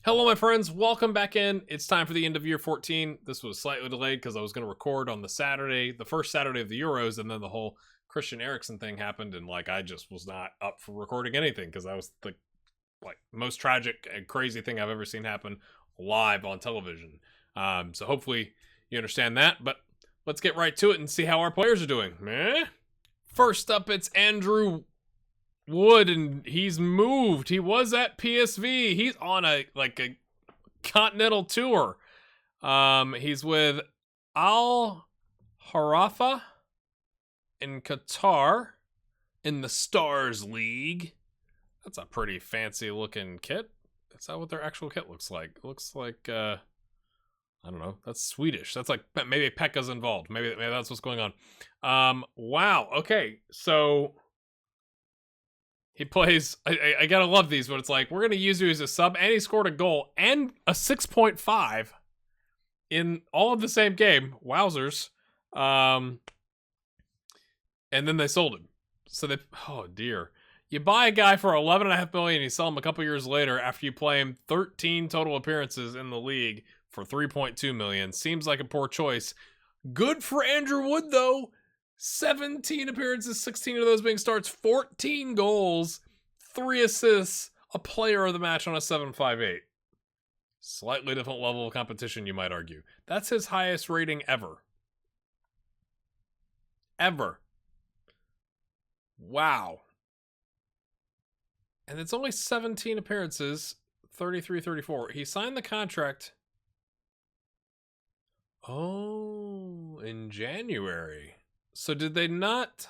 Hello, my friends. Welcome back in. It's time for the end of year 14. This was slightly delayed because I was going to record on the Saturday, the first Saturday of the Euros, and then the whole Christian Eriksen thing happened, and I just was not up for recording anything because that was the most tragic and crazy thing I've ever seen happen live on television. So hopefully you understand that. But let's get right to it and see how our players are doing. First up, it's Andrew Wood, and he's moved. He was at PSV. He's on a continental tour. He's with Al Harafa in Qatar in the Stars League. That's a pretty fancy looking kit. Is that what their actual kit looks like? It looks like I don't know. That's Swedish. That's like maybe Pekka's involved. Maybe that's what's going on. Wow. Okay. So he plays, I gotta love these, but it's like, we're gonna use you as a sub, and he scored a goal and a 6.5 in all of the same game. Wowzers. And then they sold him. So oh dear. You buy a guy for $11.5 million, you sell him a couple years later after you play him 13 total appearances in the league for $3.2 million. Seems like a poor choice. Good for Andrew Wood, though. 17 appearances, 16 of those being starts, 14 goals, 3 assists, a player of the match on a 7.58. Slightly different level of competition, you might argue. That's his highest rating ever. Ever. Wow. And it's only 17 appearances, 33-34. He signed the contract. Oh, in January. So did they not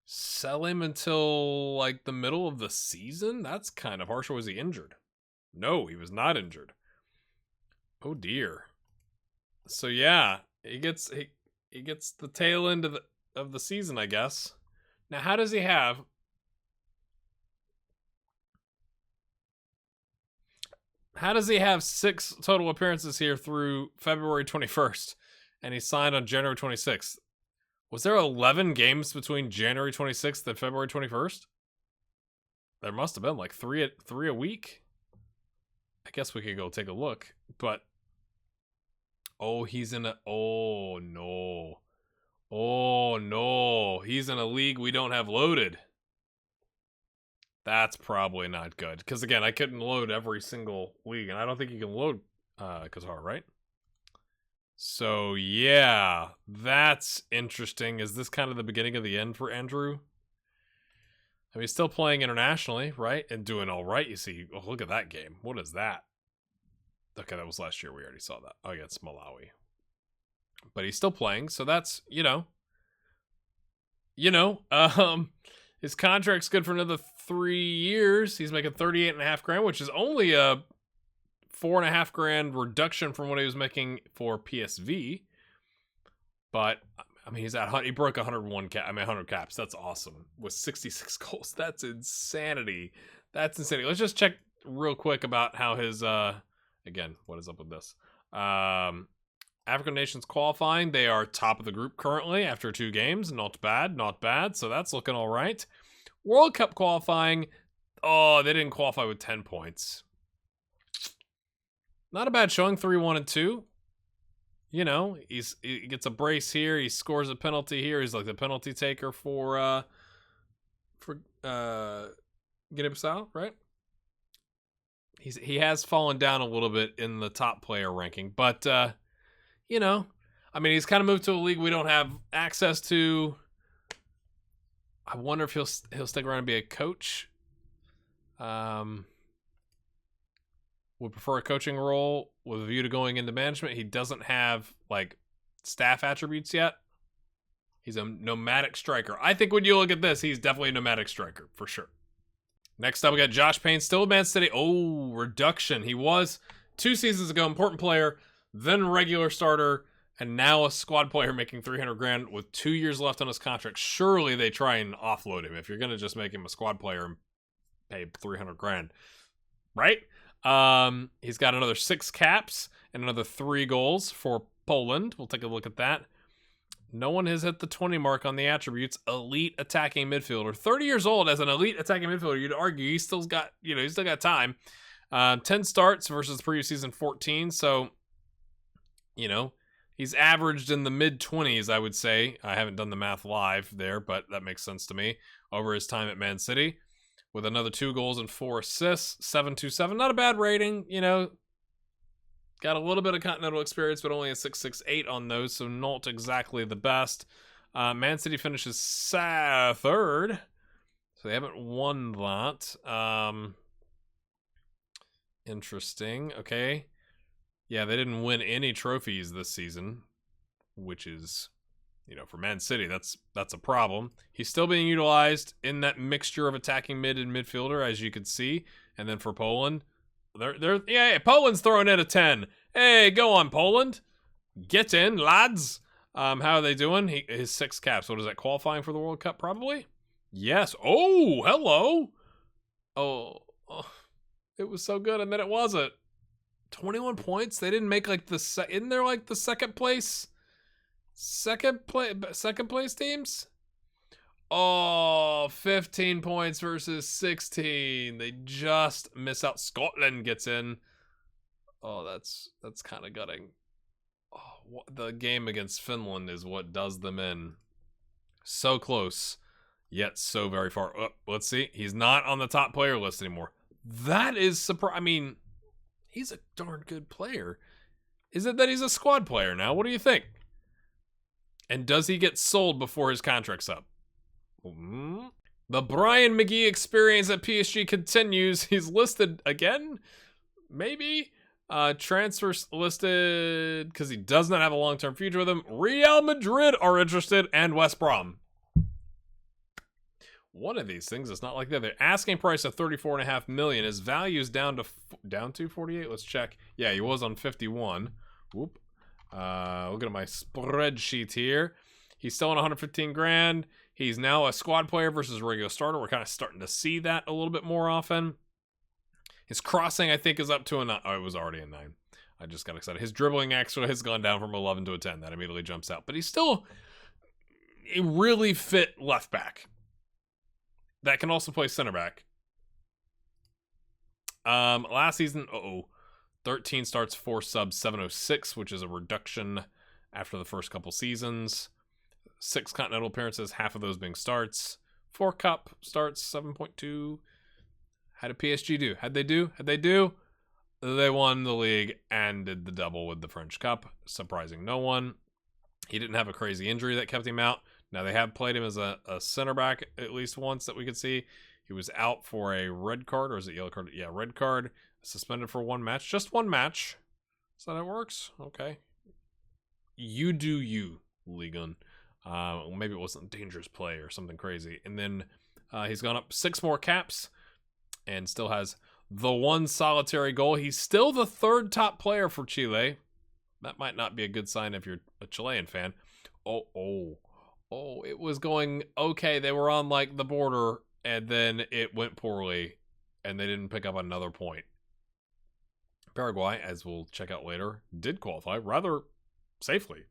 sell him until the middle of the season? That's kind of harsh. Or was he injured? No, he was not injured. Oh dear. So yeah, he gets the tail end of the season, I guess. Now, how does he have? How does he have 6 total appearances here through February 21st? And he signed on January 26th. Was there 11 games between January 26th and February 21st? There must have been three a week. I guess we could go take a look. But he's in a oh no. He's in a league we don't have loaded. That's probably not good. Because again, I couldn't load every single league, and I don't think you can load Qatar, right? So yeah, that's interesting. Is this kind of the beginning of the end for Andrew? I mean, he's still playing internationally, right? And doing all right. You see, look at that game. What is that? Okay, that was last year. We already saw that. Oh, yeah, it's Malawi. But he's still playing, so that's, his contract's good for another 3 years. He's making $38.5 grand, which is only a $4.5 grand reduction from what he was making for PSV. But I mean, he broke 100 caps. That's awesome with 66 goals. That's insanity. Let's just check real quick about how his again, what is up with this? African nations qualifying. They are top of the group currently after 2 games. Not bad. So that's looking all right. World Cup qualifying. Oh, they didn't qualify with 10 points. Not a bad showing, 3-1-2. He gets a brace here. He scores a penalty here. He's the penalty taker for Guinea-Bissau, right? He has fallen down a little bit in the top player ranking, but I mean, he's kind of moved to a league we don't have access to. I wonder if he'll stick around and be a coach. Would prefer a coaching role with a view to going into management. He doesn't have staff attributes yet. He's a nomadic striker. I think when you look at this, he's definitely a nomadic striker for sure. Next up, we got Josh Payne, still a Man City. Oh, reduction. He was 2 seasons ago important player, then regular starter, and now a squad player making 300 grand with 2 years left on his contract. Surely they try and offload him if you're going to just make him a squad player and pay 300 grand, right? He's got another 6 caps and another 3 goals for Poland. We'll take a look at that. No one has hit the 20 mark on the attributes. Elite attacking midfielder. 30 years old as an elite attacking midfielder. You'd argue he's still got time. 10 starts versus the previous season 14. So, you know, he's averaged in the mid-20s, I would say. I haven't done the math live there, but that makes sense to me. Over his time at Man City. With another 2 goals and 4 assists. 7.27. Not a bad rating, you know. Got a little bit of continental experience, but only a 6.68 on those, so not exactly the best. Man City finishes third. So they haven't won that. Interesting. Okay. Yeah, they didn't win any trophies this season, which is, you know, for Man City, that's a problem. He's still being utilized in that mixture of attacking mid and midfielder, as you can see. And then for Poland, Poland's throwing in a 10. Hey, go on, Poland. Get in, lads. How are they doing? His 6 caps. What is that, qualifying for the World Cup, probably? Yes. Oh, hello. Oh, it was so good, and then it wasn't. 21 points? They didn't make like isn't there like the second place teams? Oh, 15 points versus 16. They just miss out. Scotland gets in. Oh, that's kind of gutting. Oh, the game against Finland is what does them in. So close, yet so very far. Oh, let's see. He's not on the top player list anymore. That is surprising. I mean, he's a darn good player. Is it that he's a squad player now? What do you think? And does he get sold before his contract's up? The Brian McGee experience at PSG continues. He's listed again? Maybe? Transfers listed because he does not have a long-term future with him. Real Madrid are interested, and West Brom. One of these things is not like the other. Asking price of $34.5 million. His value is down to 48. Let's check. Yeah, he was on 51. Whoop. Look at my spreadsheet here. He's still on 115 grand. He's now a squad player versus a regular starter. We're kind of starting to see that a little bit more often. His crossing, I think, is up to a 9. Oh, it was already a 9. I just got excited. His dribbling actually has gone down from 11 to a 10. That immediately jumps out. But he's still a really fit left back that can also play center back. Last season, 13 starts, 4 subs, 706, which is a reduction after the first couple seasons. 6 continental appearances, half of those being starts. 4 cup starts, 7.2. How did PSG do? How'd they do? They won the league and did the double with the French Cup, surprising no one. He didn't have a crazy injury that kept him out. Now, they have played him as a center back at least once that we could see. He was out for a red card, or is it yellow card? Yeah, red card. Suspended for 1 match. Just 1 match. Is that how it works? Okay. You do you, Ligon. Maybe it wasn't dangerous play or something crazy. And then he's gone up 6 more caps and still has the 1 solitary goal. He's still the 3rd top player for Chile. That might not be a good sign if you're a Chilean fan. Oh, it was going okay. They were on like the border, and then it went poorly, and they didn't pick up another point. Paraguay, as we'll check out later, did qualify rather safely.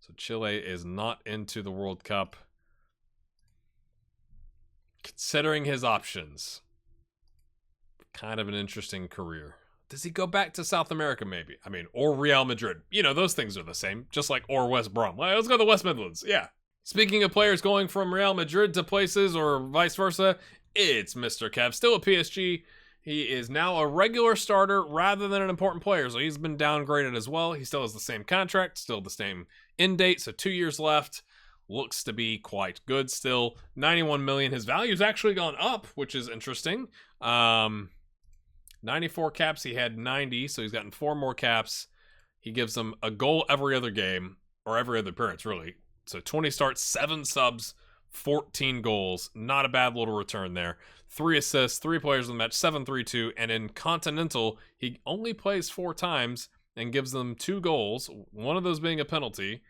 So Chile is not into the World Cup. Considering his options, kind of an interesting career. Does he go back to South America, maybe? I mean, or Real Madrid. You know, those things are the same. Just like, or West Brom. Well, let's go to the West Midlands. Yeah. Speaking of players going from Real Madrid to places or vice versa, it's Mr. Kev. Still at PSG. He is now a regular starter rather than an important player. So he's been downgraded as well. He still has the same contract, still the same end date. So 2 years left. Looks to be quite good still. 91 million. His value's actually gone up, which is interesting. 94 caps. He had 90, so he's gotten 4 more caps. He gives them a goal every other game, or every other appearance, really. So 20 starts, 7 subs, 14 goals. Not a bad little return there. 3 assists, 3 players in the match, 7-3-2. And in Continental, he only plays 4 times and gives them 2 goals, one of those being a penalty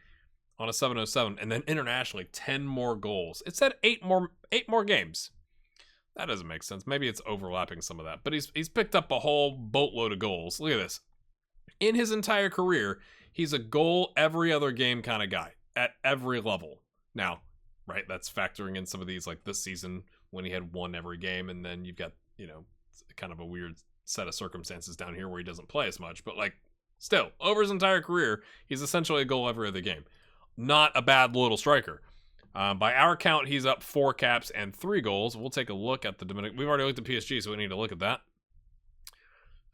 on a 707. And then internationally, 10 more goals. It said 8 more games. That doesn't make sense. Maybe it's overlapping some of that. But he's picked up a whole boatload of goals. Look at this. In his entire career, he's a goal every other game kind of guy at every level. Now, right, that's factoring in some of these, like this season when he had 1 every game, and then you've got, you know, kind of a weird set of circumstances down here where he doesn't play as much, but like still, over his entire career, he's essentially a goal every other game. Not a bad little striker. By our count, he's up 4 caps and 3 goals. We'll take a look at the Dominican. We've already looked at PSG, so we need to look at that.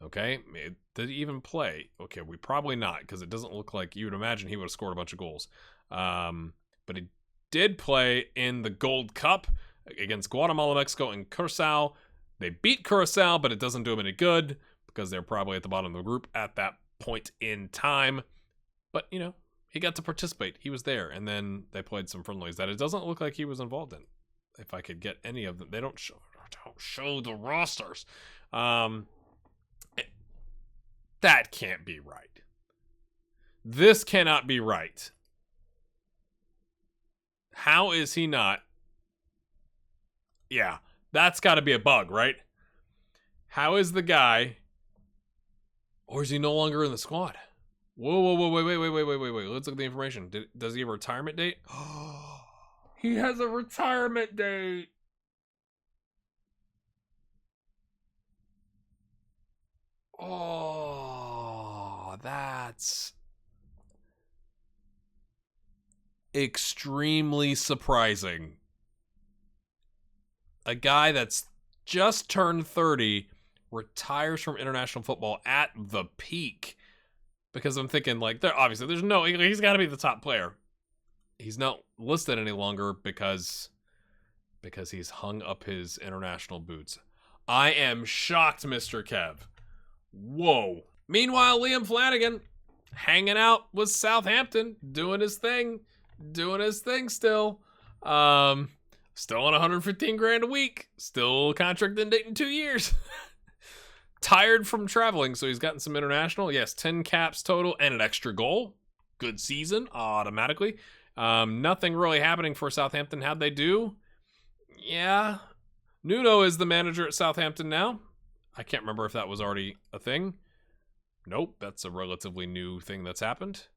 Okay, did he even play? Okay, we probably not, because it doesn't look like you would imagine he would have scored a bunch of goals. But he did play in the Gold Cup against Guatemala, Mexico, and Curacao. They beat Curacao, but it doesn't do them any good because they're probably at the bottom of the group at that point in time. But, you know, he got to participate. He was there, and then they played some friendlies that it doesn't look like he was involved in. If I could get any of them. They don't show the rosters. That can't be right. This cannot be right. How is he not? Yeah, that's got to be a bug, right? How is the guy... Or is he no longer in the squad? Whoa, wait. Let's look at the information. Does he have a retirement date? He has a retirement date. Oh, that's extremely surprising. A guy that's just turned 30 retires from international football at the peak. Because I'm thinking, like, there's no... He's got to be the top player. He's not listed any longer because he's hung up his international boots. I am shocked, Mr. Kev. Whoa. Meanwhile, Liam Flanigan hanging out with Southampton, doing his thing still. Still on 115 grand a week. Still contracted in 2 years. Tired from traveling, so he's gotten some international. Yes, 10 caps total and an extra goal. Good season, automatically. Nothing really happening for Southampton. How'd they do? Yeah. Nuno is the manager at Southampton now. I can't remember if that was already a thing. Nope, that's a relatively new thing that's happened.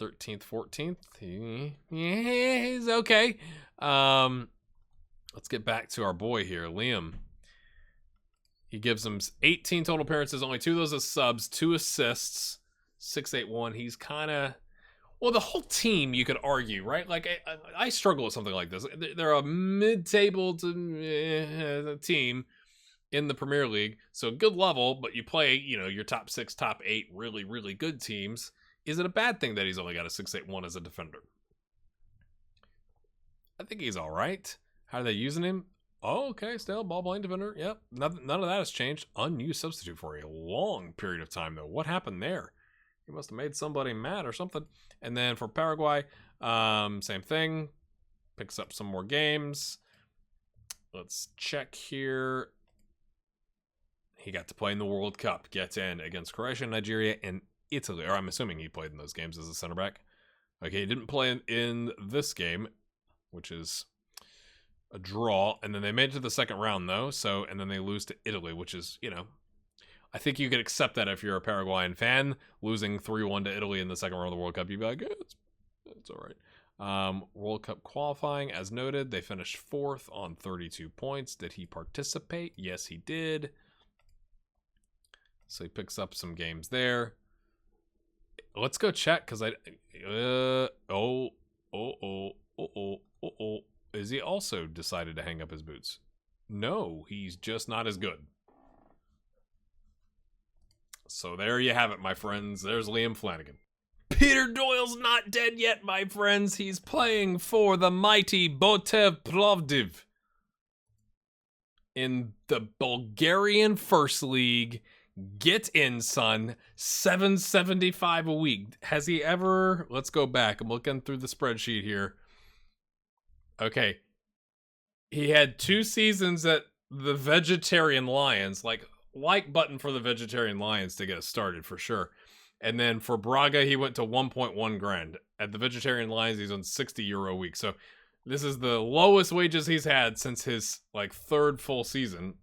13th, 14th. Yeah, he's okay. Let's get back to our boy here, Liam. He gives them 18 total appearances, only 2 of those as subs, 2 assists, 681. He's kind of... Well, the whole team, you could argue, right? Like, I struggle with something like this. They're a mid-table team in the Premier League, so good level, but you play, you know, your top 6, top 8 really, really good teams. Is it a bad thing that he's only got a 681 as a defender? I think he's all right. How are they using him? Oh, okay, still ball playing defender. Yep, none of that has changed. Unused substitute for a long period of time, though. What happened there? He must have made somebody mad or something. And then for Paraguay, same thing. Picks up some more games. Let's check here. He got to play in the World Cup. Gets in against Croatia, Nigeria, and Italy. Or I'm assuming he played in those games as a center back. Okay, he didn't play in this game, which is a draw. And then they made it to the second round, though. So, and then they lose to Italy, which is, you know, I think you could accept that if you're a Paraguayan fan. Losing 3-1 to Italy in the second round of the World Cup, you'd be like, yeah, it's all right. World Cup qualifying, as noted, they finished 4th on 32 points. Did he participate? Yes, he did. So he picks up some games there. Let's go check, because Is he also decided to hang up his boots? No, he's just not as good. So there you have it, my friends. There's Liam Flanigan. Peter Doyle's not dead yet, my friends. He's playing for the mighty Botev Plovdiv in the Bulgarian First League. Get in, son. $775 a week. Has he ever... Let's go back. I'm looking through the spreadsheet here. Okay. He had 2 seasons at the Vegetarian Lions. Like button for the Vegetarian Lions to get us started, for sure. And then for Braga, he went to 1.1 grand. At the Vegetarian Lions, he's on €60 a week. So this is the lowest wages he's had since his, like, 3rd full season.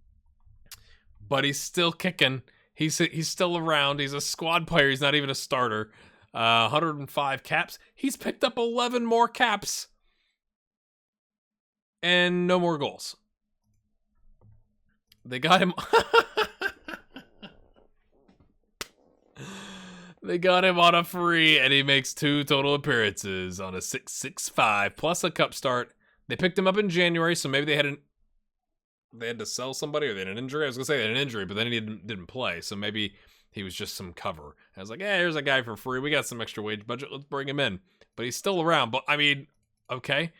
But he's still kicking. He's still around. He's a squad player. He's not even a starter. 105 caps. He's picked up 11 more caps. And no more goals. They got him. They got him on a free, and he makes 2 total appearances on a 6.65 plus a cup start. They picked him up in January, so maybe they had to sell somebody, or they had an injury. I was gonna say they had an injury, but then he didn't play, so maybe he was just some cover. I was like, hey, here's a guy for free. We got some extra wage budget. Let's bring him in. But he's still around. But I mean, okay,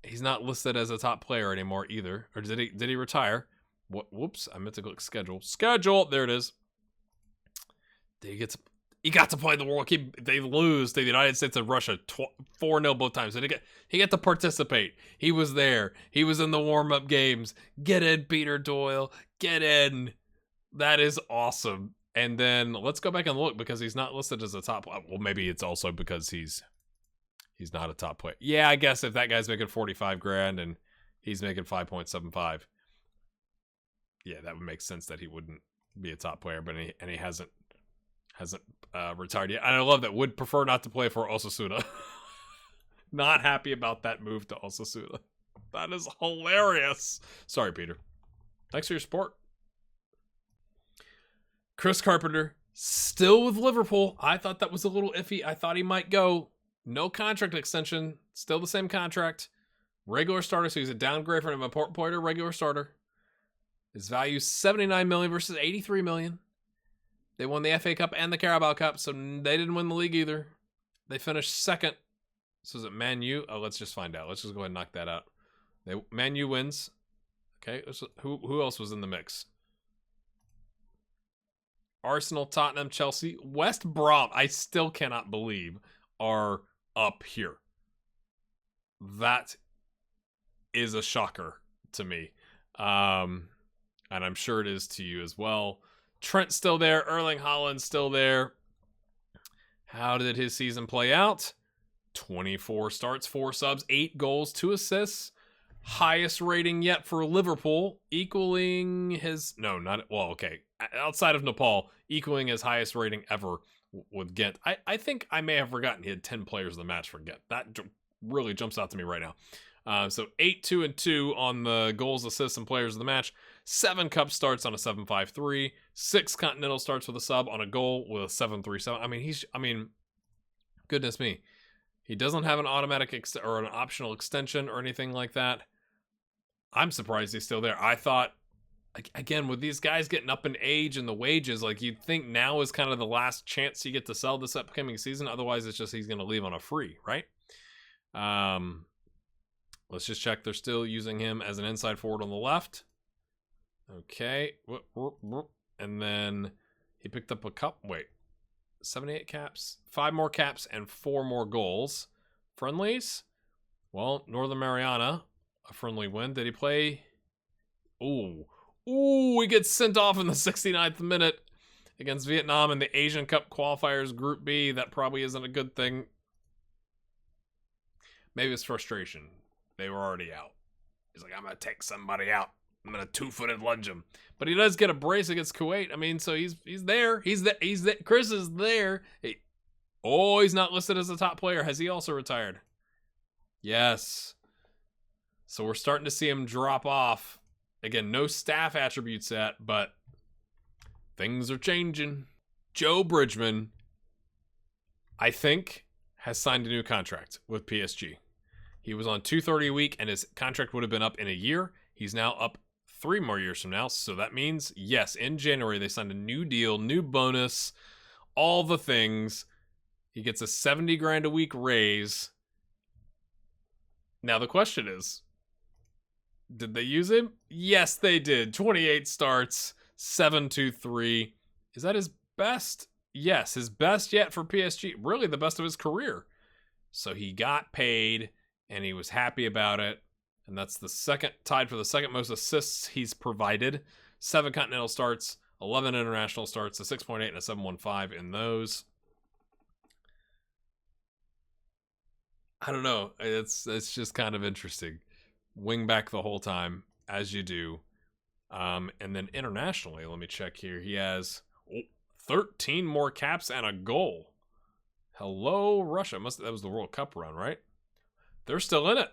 he's not listed as a top player anymore either. Or did he retire? What? Whoops! I meant to click schedule. Schedule. There it is. He got to play the World Cup. They lose to the United States and Russia 4-0 both times. Did he get to participate? He was there. He was in the warm-up games. Get in, Peter Doyle. Get in. That is awesome. And then let's go back and look, because he's not listed as a top. Well, maybe it's also because he's not a top player. Yeah, I guess if that guy's making 45 grand and he's making 5.75, yeah, that would make sense that he wouldn't be a top player. But he hasn't retired yet. And I love that. Would prefer not to play for Osasuna. Not happy about that move to Osasuna. That is hilarious. Sorry, Peter. Thanks for your support. Chris Carpenter, still with Liverpool. I thought that was a little iffy. I thought he might go. No contract extension. Still the same contract. Regular starter, so he's a downgrade from an important player to regular starter. His value is $79 million versus $83 million. They won the FA Cup and the Carabao Cup, so they didn't win the league either. They finished second. So is it Man U? Oh, let's just find out. Let's just go ahead and knock that out. Man U wins. Okay, who else was in the mix? Arsenal, Tottenham, Chelsea, West Brom. I still cannot believe are up here. That is a shocker to me. And I'm sure it is to you as well. Trent's still there. Erling Haaland's still there. How did his season play out? 24 starts, 4 subs, 8 goals, 2 assists. Highest rating yet for Liverpool, equaling his... No, not... Well, okay. Outside of Nepal, equaling his highest rating ever with Ghent. I think I may have forgotten he had 10 players of the match for Ghent. That really jumps out to me right now. So 8-2-2 on the goals, assists, and players of the match. 7 cup starts on a 7.53. 6 continental starts with a sub on a goal with a 7.37. I mean, goodness me. He doesn't have an automatic or an optional extension or anything like that. I'm surprised he's still there. I thought, again, with these guys getting up in age and the wages, like, you'd think now is kind of the last chance you get to sell this upcoming season. Otherwise, it's just he's going to leave on a free, right? Let's just check. They're still using him as an inside forward on the left. Okay. And then he picked up a cup. Wait. 78 caps, 5 more caps, and 4 more goals. Friendlies? Well, Northern Mariana, a friendly win. Did he play? Ooh, he gets sent off in the 69th minute against Vietnam in the Asian Cup qualifiers Group B. That probably isn't a good thing. Maybe it's frustration. They were already out. He's like, I'm going to take somebody out. I'm going to 2-footed lunge him. But he does get a brace against Kuwait. I mean, so he's there. He's there. Chris is there. He's not listed as a top player. Has he also retired? Yes. So we're starting to see him drop off. Again, no staff attributes yet, but things are changing. Joe Bridgman, I think, has signed a new contract with PSG. He was on $230 a week, and his contract would have been up in a year. He's now up 3 more years from now. So that means, yes, in January, they signed a new deal, new bonus, all the things. He gets a 70 grand a week raise. Now the question is, did they use him? Yes, they did. 28 starts, 7.23. Is that his best? Yes, his best yet for PSG. Really the best of his career. So he got paid, and he was happy about it. And that's tied for the second most assists he's provided. 7 continental starts, 11 international starts, a 6.8 and a 7.15 in those. I don't know. It's just kind of interesting. Wing back the whole time, as you do. And then internationally, let me check here. He has 13 more caps and a goal. Hello, Russia. That was the World Cup run, right? They're still in it.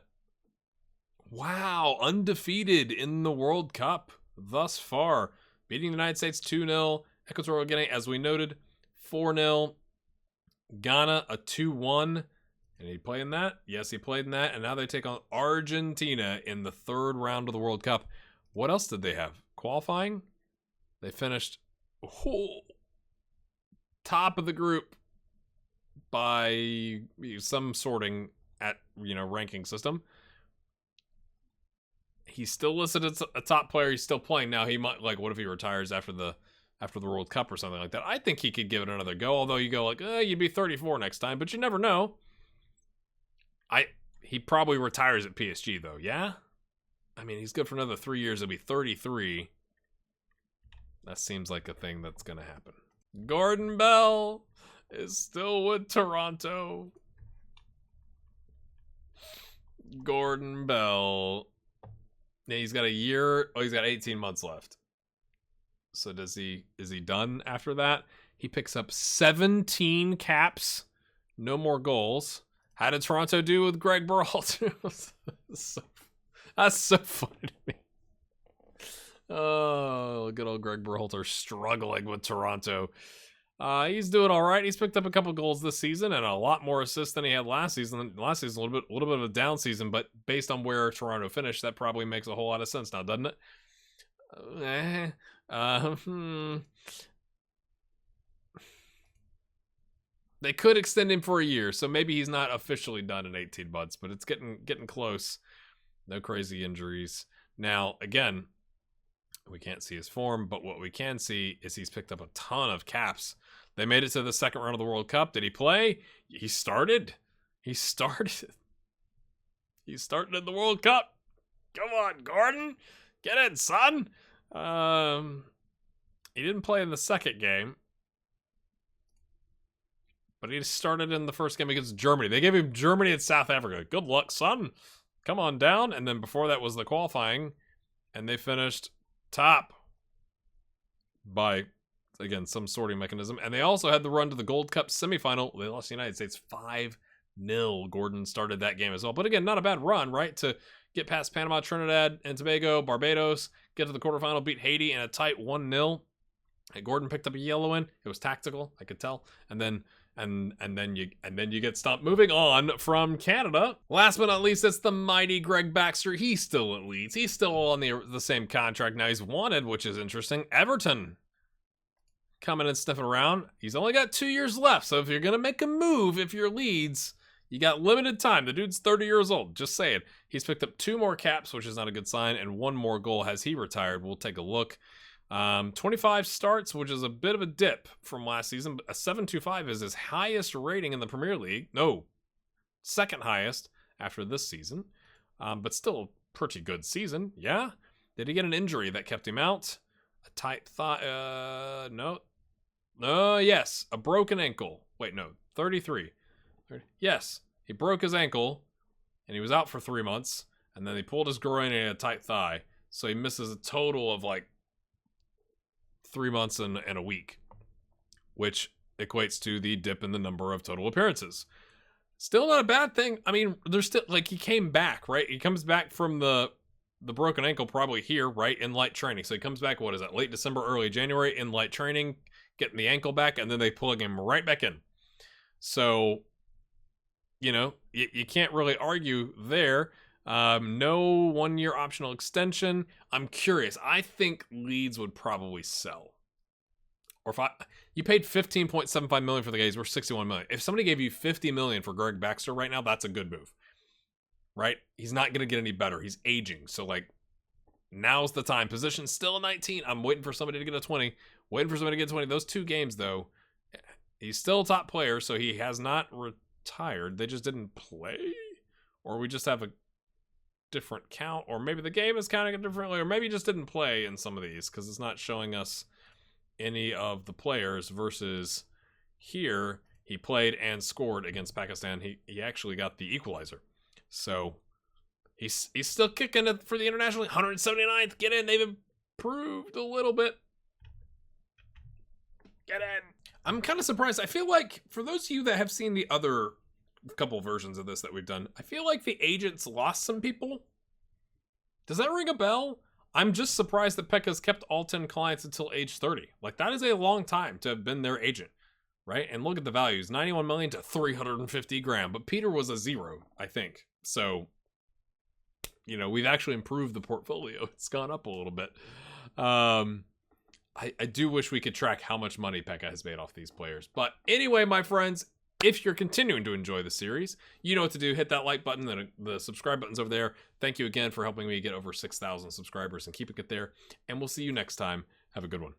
Wow, undefeated in the World Cup. thus far. Beating the United States 2-0. Equatorial Guinea, as we noted, 4-0. Ghana, a 2-1. And he played in that? Yes, he played in that. And now they take on Argentina in the third round of the World Cup. What else did they have? Qualifying? They finished top of the group by some sorting at, ranking system. He's still listed as a top player. He's still playing now. He might, what if he retires after the World Cup or something like that? I think he could give it another go. Although you go you'd be 34 next time, but you never know. He probably retires at PSG though. Yeah, I mean he's good for another 3 years. He'll be 33. That seems like a thing that's gonna happen. Gordon Bell is still with Toronto. Gordon Bell. He's got a year. Oh, he's got 18 months left. So is he done after that? He picks up 17 caps. No more goals. How did Toronto do with Greg Berhalter? That's so funny to me. Oh, good old Greg Berhalter struggling with Toronto. He's doing all right. He's picked up a couple goals this season and a lot more assists than he had last season. Last season, a little bit of a down season, but based on where Toronto finished, that probably makes a whole lot of sense now, doesn't it? They could extend him for a year, so maybe he's not officially done in 18 months, but it's getting close. No crazy injuries. Now, again, we can't see his form, but what we can see is he's picked up a ton of caps. They made it to the second round of the World Cup. Did he play? He started. He started in the World Cup. Come on, Gordon. Get in, son. He didn't play in the second game, but he started in the first game against Germany. They gave him Germany and South Africa. Good luck, son. Come on down. And then before that was the qualifying, and they finished top by, again, some sorting mechanism. And they also had the run to the Gold Cup semifinal. They lost the United States 5-0. Gordon started that game as well. But again, not a bad run, right? To get past Panama, Trinidad and Tobago, Barbados, get to the quarterfinal, beat Haiti in a tight 1-0. And Gordon picked up a yellow in. It was tactical, I could tell. And then you get stopped. Moving on from Canada. Last but not least, it's the mighty Greg Baxter. He's still at Leeds. He's still on the same contract now. He's wanted, which is interesting. Everton coming and sniffing around. He's only got 2 years left. So if you're gonna make a move, if you're Leeds, you got limited time. The dude's 30 years old. Just saying. He's picked up 2 more caps, which is not a good sign, and 1 more goal. Has he retired? We'll take a look. 25 starts, which is a bit of a dip from last season. But a 7.25 is his highest rating in the Premier League. No, second highest after this season. But still a pretty good season. Yeah. Did he get an injury that kept him out? A tight thigh? No. Yes. A broken ankle. Wait, no. 33. Yes. He broke his ankle and he was out for 3 months. And then he pulled his groin and a tight thigh. So he misses a total of 3 months and a week, which equates to the dip in the number of total appearances. Still not a bad thing. I mean, there's still, he came back, right? He comes back from the broken ankle probably here, right, in light training. So he comes back, what is that, late December, early January in light training, getting the ankle back, and then they plug him right back in. So, you can't really argue there. No 1-year optional extension. I'm curious. I think Leeds would probably sell. Or you paid $15.75 million for the guy, he's worth $61 million. If somebody gave you $50 million for Greg Baxter right now, that's a good move. Right? He's not going to get any better. He's aging. So now's the time. Position's still a 19. I'm waiting for somebody to get a 20. Waiting for somebody to get a 20. Those 2 games, though, he's still a top player, so he has not retired. They just didn't play? Or we just have a different count, or maybe the game is counting it differently, or maybe he just didn't play in some of these because it's not showing us any of the players. Versus here, he played and scored against Pakistan. He actually got the equalizer, so he's still kicking it for the international. 179th, get in. They've improved a little bit. Get in. I'm kind of surprised. I feel like for those of you that have seen the other couple versions of this that we've done, I feel like the agents lost some people. Does that ring a bell? I'm just surprised that Pekka's kept all 10 clients until age 30. Like, that is a long time to have been their agent, right? And look at the values, 91 million to 350 grand. But Peter was a 0, I think. So, you know, we've actually improved the portfolio. It's gone up a little bit. I do wish we could track how much money Pekka has made off these players. But anyway, my friends, if you're continuing to enjoy the series, you know what to do. Hit that like button, and the subscribe button's over there. Thank you again for helping me get over 6,000 subscribers and keeping it there. And we'll see you next time. Have a good one.